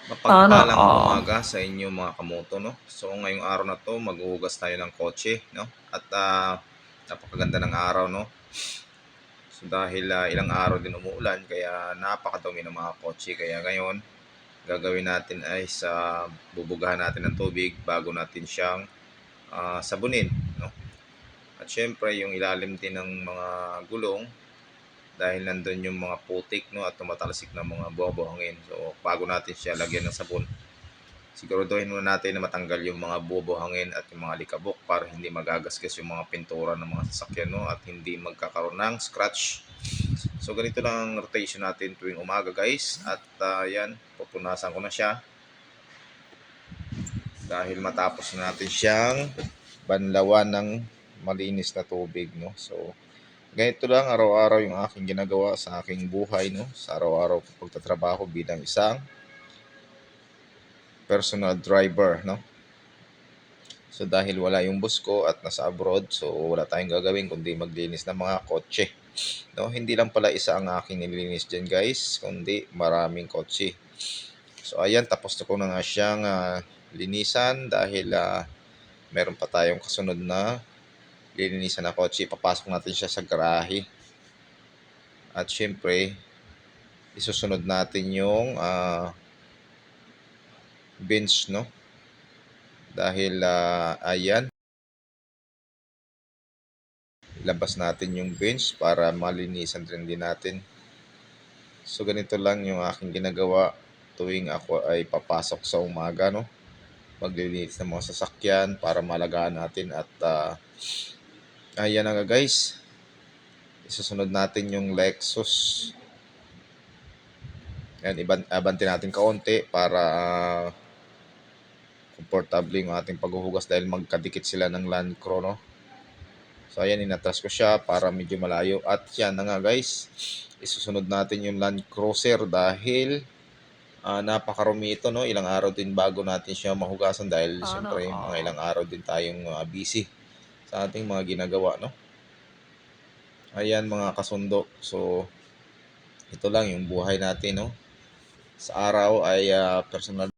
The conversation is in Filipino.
Sana Mapagpalang all. umaga sa inyo mga kamoto, no? So ngayong araw na to, maghuhugas tayo ng kotse, no? At napakaganda ng araw, no? So dahil ilang araw din umuulan, kaya napakadumi ng mga kotse. Kaya ngayon, gagawin natin ay bubugahan natin ng tubig bago natin siyang sabunin, no? At syempre, yung ilalim din ng mga gulong dahil nandun yung mga putik, no, at tumatalsik ng mga buhangin. So bago natin siya lagyan ng sabon, siguraduhin muna natin na matanggal yung mga bubuhangin at yung mga likabok para hindi magagasgas yung mga pintura ng mga sasakyan, no, at hindi magkakaroon ng scratch. So ganito lang ang rotation natin tuwing umaga, guys. At yan, pupunasan ko na siya dahil matapos na natin siyang banlawan ng malinis na tubig, no. So ganito lang araw-araw yung aking ginagawa sa aking buhay, no, sa araw-araw kong pagtatrabaho bilang isang personal driver, no. So dahil wala yung boss ko at nasa abroad, so wala tayong gagawin kundi maglinis ng mga kotse. No, hindi lang pala isa ang aking nililinis diyan, guys, kundi maraming kotse. So ayan, tapos na ko na nga siyang linisan dahil meron pa tayong kasunod na lilinisan na kotse. Papasok natin siya sa garahe. At syempre, isusunod natin yung bench, no? Dahil ayan, ilabas natin yung bench para malinisan rin din natin. So ganito lang yung aking ginagawa tuwing ako ay papasok sa umaga, no? Maglilinis ng mga sasakyan para malagaan natin at ayan na nga, guys. Isusunod natin yung Lexus. Yan, abanti natin kaunti para komportable yung ating paghuhugas dahil magkadikit sila ng Land Cruiser, no? So ayan, inatras ko siya para medyo malayo. At yan na nga, guys. Isusunod natin yung Land Cruiser dahil napakarumi ito, no? Ilang araw din bago natin siya mahugasan dahil Sana siyempre mga all. ilang araw din tayong busy sa ating mga ginagawa, no? Ayan mga kasundo. So ito lang yung buhay natin, no? Sa araw ay personal